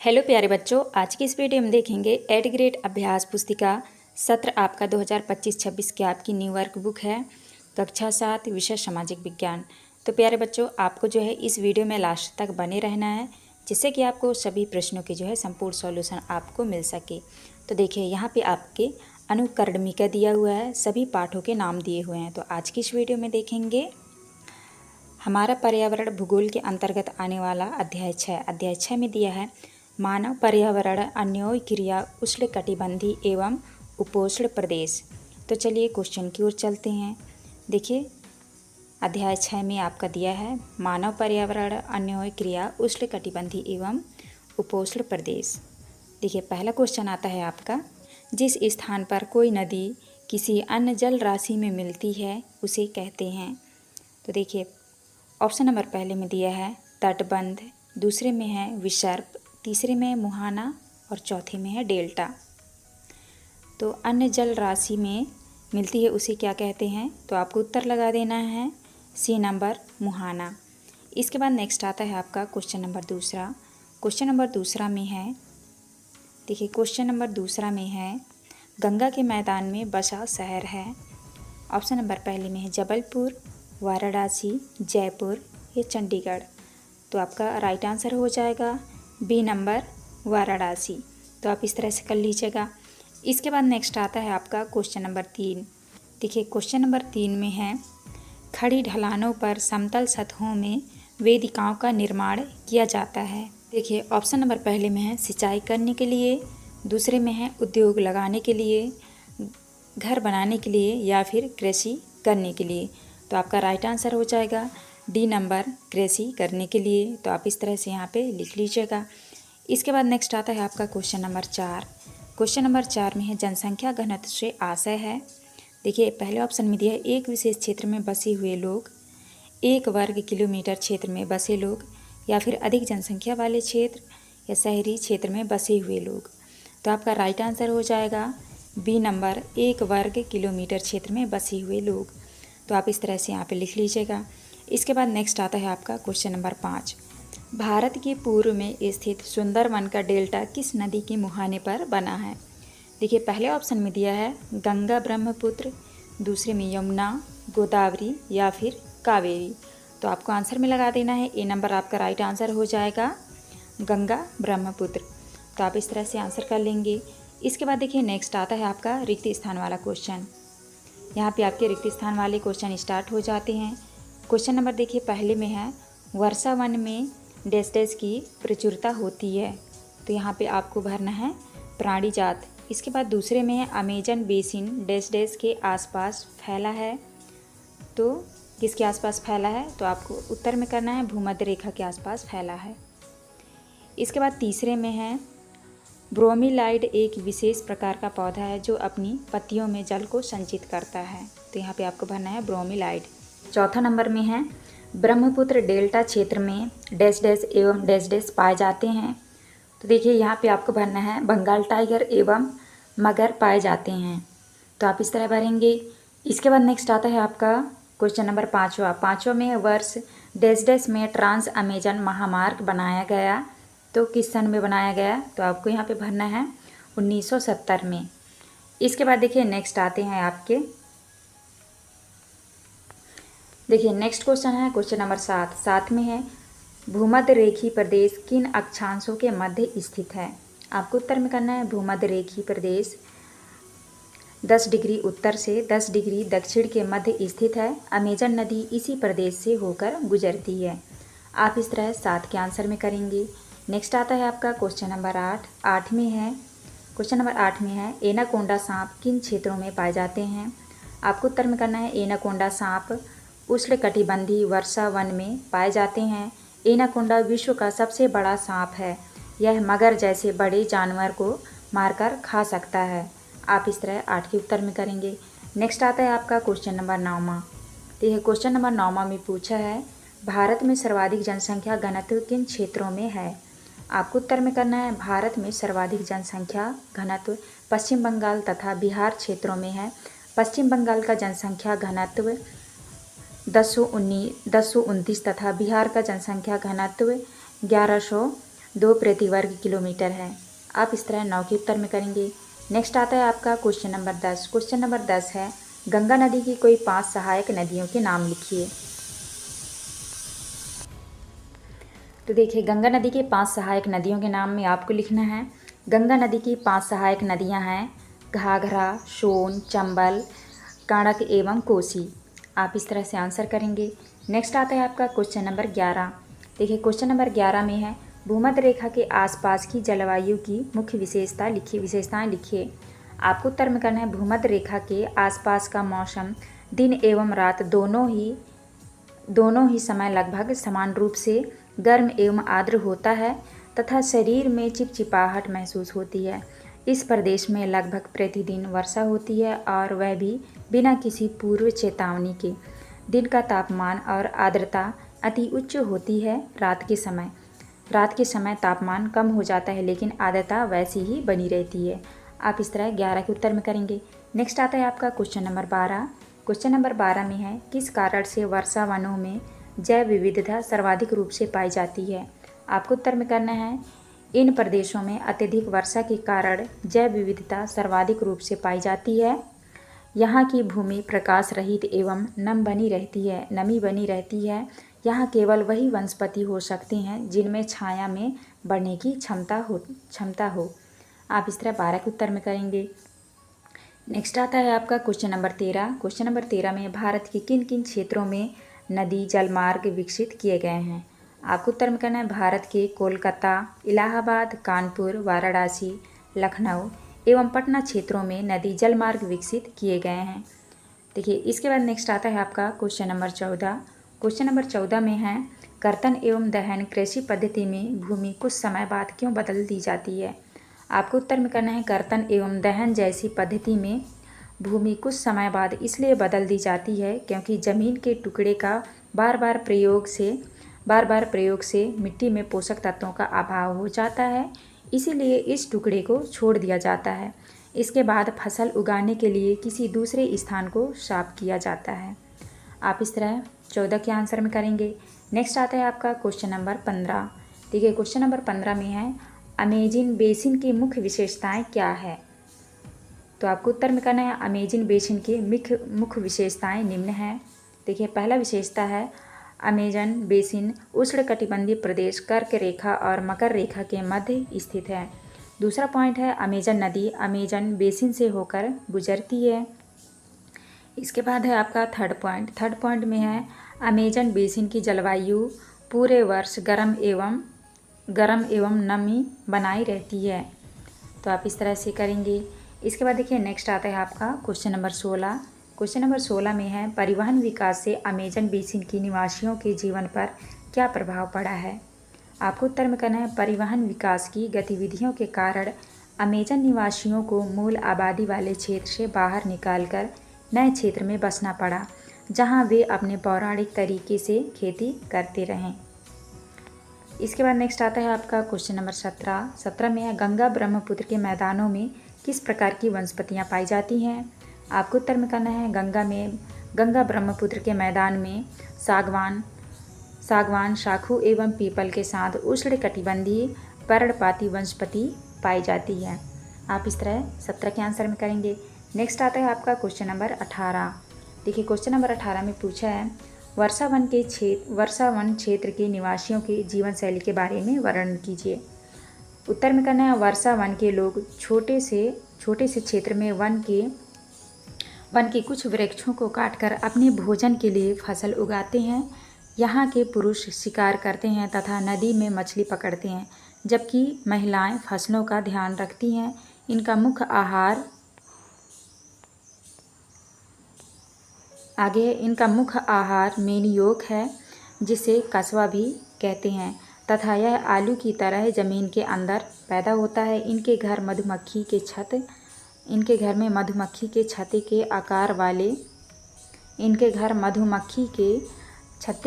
Hello प्यारे बच्चों, आज की इस वीडियो में देखेंगे 8th ग्रेड अभ्यास पुस्तिका सत्र आपका 2025-26 की आपकी न्यू वर्क बुक है। कक्षा 7 विषय सामाजिक विज्ञान। तो प्यारे बच्चों, आपको जो है इस वीडियो में लास्ट तक बने रहना है, जिससे कि आपको सभी प्रश्नों के जो है संपूर्ण सॉल्यूशन आपको मिल सके। तो देखिए, यहाँ पे आपके अनुकरणिका दिया हुआ है, सभी पाठों के नाम दिए हुए हैं। तो आज की इस वीडियो में देखेंगे हमारा पर्यावरण भूगोल के अंतर्गत आने वाला अध्याय 6। अध्याय 6 में दिया है मानव पर्यावरण अन्योन्य क्रिया उष्णकटिबंधीय एवं उपोष्ण प्रदेश। तो चलिए क्वेश्चन की ओर चलते हैं। देखिए, अध्याय 6 में आपका दिया है मानव पर्यावरण अन्योन्य क्रिया उष्णकटिबंधीय एवं उपोष्ण प्रदेश। देखिए, पहला क्वेश्चन आता है आपका, जिस स्थान पर कोई नदी किसी अन्य जल राशि में मिलती है उसे कहते हैं। तो देखिए, ऑप्शन नंबर पहले में दिया है तटबंध, दूसरे में है विसर्प, तीसरे में मुहाना और चौथे में है डेल्टा। तो अन्य जल राशि में मिलती है उसे क्या कहते हैं? तो आपको उत्तर लगा देना है सी नंबर मुहाना। इसके बाद नेक्स्ट आता है आपका क्वेश्चन नंबर दूसरा। क्वेश्चन नंबर दूसरा में है, देखिए क्वेश्चन नंबर दूसरा में है गंगा के मैदान में बसा शहर है। ऑप्शन नंबर पहले में है जबलपुर, वाराणसी, जयपुर या चंडीगढ़। तो आपका राइट आंसर हो जाएगा बी नंबर वाराणसी। तो आप इस तरह से कर लीजिएगा। इसके बाद नेक्स्ट आता है आपका क्वेश्चन नंबर 3। देखिए, क्वेश्चन नंबर 3 में है खड़ी ढलानों पर समतल सतहों में वेदिकाओं का निर्माण किया जाता है। देखिए, ऑप्शन नंबर पहले में है सिंचाई करने के लिए, दूसरे में है उद्योग लगाने के लिए, घर बनाने के लिए या फिर कृषि करने के लिए। तो आपका राइट आंसर हो जाएगा डी नंबर कृषि करने के लिए। तो आप इस तरह से यहाँ पे लिख लीजिएगा। इसके बाद नेक्स्ट आता है आपका क्वेश्चन नंबर 4। क्वेश्चन नंबर 4 में है जनसंख्या घनत्व से आशय है। देखिए, पहले ऑप्शन में दिया है एक विशेष क्षेत्र में बसे हुए लोग, 1 वर्ग किलोमीटर क्षेत्र में बसे लोग, या फिर अधिक जनसंख्या वाले क्षेत्र या शहरी क्षेत्र में बसे हुए लोग। तो आपका राइट आंसर हो जाएगा बी नंबर 1 वर्ग किलोमीटर क्षेत्र में बसे हुए लोग। तो आप इस तरह से यहाँ पे लिख लीजिएगा। इसके बाद नेक्स्ट आता है आपका क्वेश्चन नंबर 5। भारत के पूर्व में स्थित सुंदरवन का डेल्टा किस नदी के मुहाने पर बना है? देखिए, पहले ऑप्शन में दिया है गंगा ब्रह्मपुत्र, दूसरे में यमुना, गोदावरी या फिर कावेरी। तो आपको आंसर में लगा देना है ए नंबर, आपका राइट आंसर हो जाएगा गंगा ब्रह्मपुत्र। तो आप इस तरह से आंसर कर लेंगे। इसके बाद देखिए, नेक्स्ट आता है आपका रिक्त स्थान वाला क्वेश्चन। यहाँ पे आपके रिक्त स्थान वाले क्वेश्चन स्टार्ट हो जाते हैं। क्वेश्चन नंबर देखिए, पहले में है वर्षा वन में डैश डैश की प्रचुरता होती है। तो यहाँ पे आपको भरना है प्राणी जात। इसके बाद दूसरे में है अमेजन बेसिन डैश डैश के आसपास फैला है। तो किसके आसपास फैला है? तो आपको उत्तर में करना है भूमध्य रेखा के आसपास फैला है। इसके बाद तीसरे में है ब्रोमीलाइड एक विशेष प्रकार का पौधा है जो अपनी पत्तियों में जल को संचित करता है। तो यहाँ पे आपको भरना है ब्रोमीलाइड। चौथा नंबर में है ब्रह्मपुत्र डेल्टा क्षेत्र में डैश डैश एवं डैश डैश पाए जाते हैं। तो देखिए, यहाँ पे आपको भरना है बंगाल टाइगर एवं मगर पाए जाते हैं। तो आप इस तरह भरेंगे। इसके बाद नेक्स्ट आता है आपका क्वेश्चन नंबर 5वां। 5वां में वर्ष डैश डैश में ट्रांस अमेजन महामार्ग बनाया गया। तो किस सन में बनाया गया? तो आपको यहाँ पे भरना है 1970 में। इसके बाद देखिए, नेक्स्ट आते हैं आपके, देखिए नेक्स्ट क्वेश्चन है क्वेश्चन नंबर 7। 7 में है भूमध्य रेखीय प्रदेश किन अक्षांशों के मध्य स्थित है? आपको उत्तर में करना है भूमध्य रेखीय प्रदेश 10 डिग्री उत्तर से 10 डिग्री दक्षिण के मध्य स्थित है। अमेजन नदी इसी प्रदेश से होकर गुजरती है। आप इस तरह 7 के आंसर में करेंगे। नेक्स्ट आता है आपका क्वेश्चन नंबर 8। 8 में है क्वेश्चन नंबर 8 में है एनाकोंडा सांप किन क्षेत्रों में पाए जाते हैं? आपको उत्तर में करना है एनाकोंडा सांप उष्णकटिबंधीय वर्षा वन में पाए जाते हैं। एनाकोंडा विश्व का सबसे बड़ा सांप है। यह मगर जैसे बड़े जानवर को मारकर खा सकता है। आप इस तरह 8 के उत्तर में करेंगे। नेक्स्ट आता है आपका क्वेश्चन नंबर 9वां। तो यह क्वेश्चन नंबर 9वां में पूछा है भारत में सर्वाधिक जनसंख्या घनत्व किन क्षेत्रों में है? आपको उत्तर में करना है भारत में सर्वाधिक जनसंख्या घनत्व पश्चिम बंगाल तथा बिहार क्षेत्रों में है। पश्चिम बंगाल का जनसंख्या घनत्व 1029 तथा बिहार का जनसंख्या घनत्व 1100 2 प्रति वर्ग किलोमीटर है। आप इस तरह 9 के उत्तर में करेंगे। नेक्स्ट आता है आपका क्वेश्चन नंबर 10। क्वेश्चन नंबर 10 है, गंगा नदी की कोई 5 सहायक नदियों के नाम लिखिए। तो देखिए, गंगा नदी के 5 सहायक नदियों के नाम में आपको लिखना है। गंगा नदी की 5 सहायक नदियां हैं घाघरा, सोन, चंबल, गंडक एवं कोसी। आप इस तरह से आंसर करेंगे। नेक्स्ट आता है आपका क्वेश्चन नंबर 11। देखिए, क्वेश्चन नंबर 11 में है, भूमध्य रेखा के आसपास की जलवायु की मुख्य विशेषताएं लिखिए। आपको उत्तर में करना है, भूमध्य रेखा के आसपास का मौसम दिन एवं रात दोनों ही समय लगभग समान रूप से गर्म एवं आर्द्र होता है तथा शरीर में चिपचिपाहट महसूस होती है। इस प्रदेश में लगभग प्रतिदिन वर्षा होती है और वह भी बिना किसी पूर्व चेतावनी के। दिन का तापमान और आर्द्रता अति उच्च होती है। रात के समय तापमान कम हो जाता है लेकिन आर्द्रता वैसी ही बनी रहती है। आप इस तरह 11 के उत्तर में करेंगे। नेक्स्ट आता है आपका क्वेश्चन नंबर 12। क्वेश्चन नंबर 12 में है, किस कारण से वर्षा वनों में जैव विविधता सर्वाधिक रूप से पाई जाती है। आपको उत्तर में करना है, इन प्रदेशों में अत्यधिक वर्षा के कारण जैव विविधता सर्वाधिक रूप से पाई जाती है। यहाँ की भूमि प्रकाश रहित एवं नमी बनी रहती है। यहाँ केवल वही वनस्पति हो सकते हैं जिनमें छाया में बढ़ने की क्षमता हो। आप इस तरह 12 के उत्तर में करेंगे। नेक्स्ट आता है आपका क्वेश्चन नंबर 13। क्वेश्चन नंबर 13 में भारत के किन किन क्षेत्रों में नदी जलमार्ग विकसित किए गए हैं। आपको उत्तर में करना है, भारत के कोलकाता, इलाहाबाद, कानपुर, वाराणसी, लखनऊ एवं पटना क्षेत्रों में नदी जलमार्ग विकसित किए गए हैं। देखिए, इसके बाद नेक्स्ट आता है आपका क्वेश्चन नंबर 14। क्वेश्चन नंबर 14 में है, कर्तन एवं दहन कृषि पद्धति में भूमि कुछ समय बाद क्यों बदल दी जाती है। आपको उत्तर में करना है, कर्तन एवं दहन जैसी पद्धति में भूमि कुछ समय बाद इसलिए बदल दी जाती है क्योंकि जमीन के टुकड़े का बार बार प्रयोग से मिट्टी में पोषक तत्वों का अभाव हो जाता है, इसीलिए इस टुकड़े को छोड़ दिया जाता है। इसके बाद फसल उगाने के लिए किसी दूसरे स्थान को साफ किया जाता है। आप इस तरह 14 के आंसर में करेंगे। नेक्स्ट आता है आपका क्वेश्चन नंबर 15। देखिए, क्वेश्चन नंबर 15 में है, अमेज़न बेसिन की मुख्य विशेषताएं क्या है। तो आपको उत्तर में करना है, अमेज़न बेसिन की मुख्य विशेषताएं निम्न हैं। देखिए, पहला विशेषता है, अमेज़न बेसिन उष्णकटिबंधीय प्रदेश कर्क रेखा और मकर रेखा के मध्य स्थित है। दूसरा पॉइंट है, अमेज़न नदी अमेज़न बेसिन से होकर गुजरती है। इसके बाद है आपका थर्ड पॉइंट में है, अमेज़न बेसिन की जलवायु पूरे वर्ष गर्म एवं नमी बनाई रहती है। तो आप इस तरह से करेंगे। इसके बाद देखिए, नेक्स्ट आता है आपका क्वेश्चन नंबर 16। क्वेश्चन नंबर 16 में है, परिवहन विकास से अमेज़न बेसिन के निवासियों के जीवन पर क्या प्रभाव पड़ा है। आपको उत्तर में करना है, परिवहन विकास की गतिविधियों के कारण अमेज़न निवासियों को मूल आबादी वाले क्षेत्र से बाहर निकालकर नए क्षेत्र में बसना पड़ा, जहां वे अपने पौराणिक तरीके से खेती करते रहें। इसके बाद नेक्स्ट आता है आपका क्वेश्चन नंबर 17 में है, गंगा ब्रह्मपुत्र के मैदानों में किस प्रकार की वनस्पतियां पाई जाती हैं। आपको उत्तर में करना है, गंगा ब्रह्मपुत्र के मैदान में सागवान, शाखू एवं पीपल के साथ उष्णकटिबंधीय पर्णपाती वनस्पति पाई जाती है। आप इस तरह 17 के आंसर में करेंगे। नेक्स्ट आता है आपका क्वेश्चन नंबर 18। देखिए, क्वेश्चन नंबर 18 में पूछा है, वर्षा वन क्षेत्र के निवासियों की जीवन शैली के बारे में वर्णन कीजिए। उत्तर में करना है, वर्षा वन के लोग छोटे से क्षेत्र में वन के कुछ वृक्षों को काटकर अपने भोजन के लिए फसल उगाते हैं। यहाँ के पुरुष शिकार करते हैं तथा नदी में मछली पकड़ते हैं, जबकि महिलाएं फसलों का ध्यान रखती हैं। इनका मुख्य आहार मेनियोक है, जिसे कछवा भी कहते हैं, तथा यह आलू की तरह ज़मीन के अंदर पैदा होता है। इनके घर मधुमक्खी के छत्ते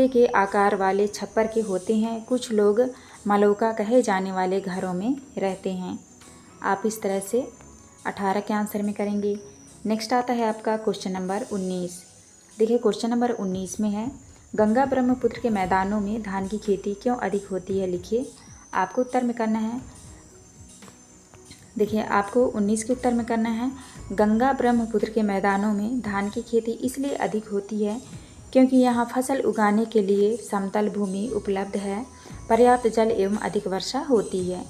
के आकार वाले छप्पर के होते हैं। कुछ लोग मलौका कहे जाने वाले घरों में रहते हैं। आप इस तरह से 18 के आंसर में करेंगे। नेक्स्ट आता है आपका क्वेश्चन नंबर 19। देखिए, क्वेश्चन नंबर 19 में है, गंगा ब्रह्मपुत्र के मैदानों में धान की खेती क्यों अधिक होती है, लिखिए। आपको उत्तर में करना है, देखिए आपको 19 के उत्तर में करना है, गंगा ब्रह्मपुत्र के मैदानों में धान की खेती इसलिए अधिक होती है क्योंकि यहाँ फसल उगाने के लिए समतल भूमि उपलब्ध है, पर्याप्त जल एवं अधिक वर्षा होती है।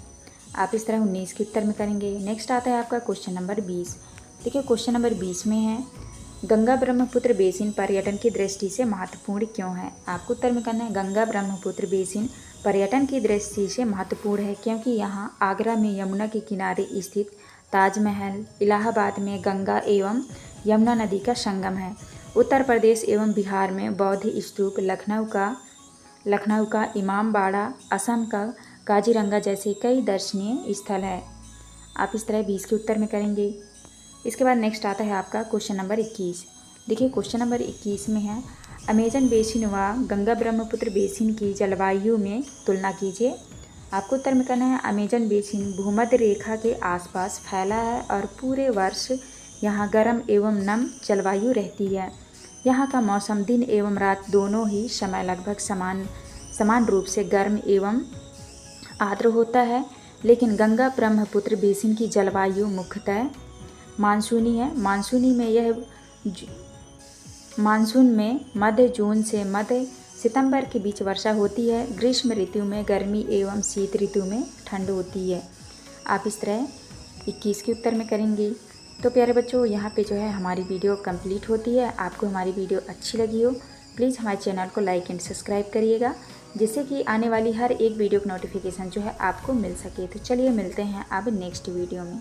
आप इस तरह 19 के उत्तर में करेंगे। नेक्स्ट आता है आपका क्वेश्चन नंबर 20। देखिए क्वेश्चन नंबर 20 में है, गंगा ब्रह्मपुत्र बेसिन पर्यटन की दृष्टि से महत्वपूर्ण क्यों है। आपको उत्तर में करना है, गंगा ब्रह्मपुत्र बेसिन पर्यटन की दृष्टि से महत्वपूर्ण है क्योंकि यहाँ आगरा में यमुना के किनारे स्थित ताजमहल, इलाहाबाद में गंगा एवं यमुना नदी का संगम है, उत्तर प्रदेश एवं बिहार में बौद्ध स्तूप, लखनऊ का इमामबाड़ा, असम का काजीरंगा जैसे कई दर्शनीय स्थल है। आप इस तरह 20 के उत्तर में करेंगे। इसके बाद नेक्स्ट आता है आपका क्वेश्चन नंबर 21। देखिए क्वेश्चन नंबर 21 में है, अमेजन बेसिन व गंगा ब्रह्मपुत्र बेसिन की जलवायु में तुलना कीजिए। आपको उत्तर में करना है, अमेजन बेसिन भूमध्य रेखा के आसपास फैला है और पूरे वर्ष यहाँ गर्म एवं नम जलवायु रहती है। यहाँ का मौसम दिन एवं रात दोनों ही समय लगभग समान रूप से गर्म एवं आर्द्र होता है, लेकिन गंगा ब्रह्मपुत्र बेसिन की जलवायु मुख्यतः मानसूनी है। मानसून में मध्य जून से मध्य सितंबर के बीच वर्षा होती है। ग्रीष्म ऋतु में गर्मी एवं शीत ऋतु में ठंड होती है। आप इस तरह 21 के उत्तर में करेंगे। तो प्यारे बच्चों, यहाँ पे जो है हमारी वीडियो कंप्लीट होती है। आपको हमारी वीडियो अच्छी लगी हो प्लीज़ हमारे चैनल को लाइक एंड सब्सक्राइब करिएगा, जिससे कि आने वाली हर एक वीडियो की नोटिफिकेशन जो है आपको मिल सके। तो चलिए मिलते हैं अब नेक्स्ट वीडियो में।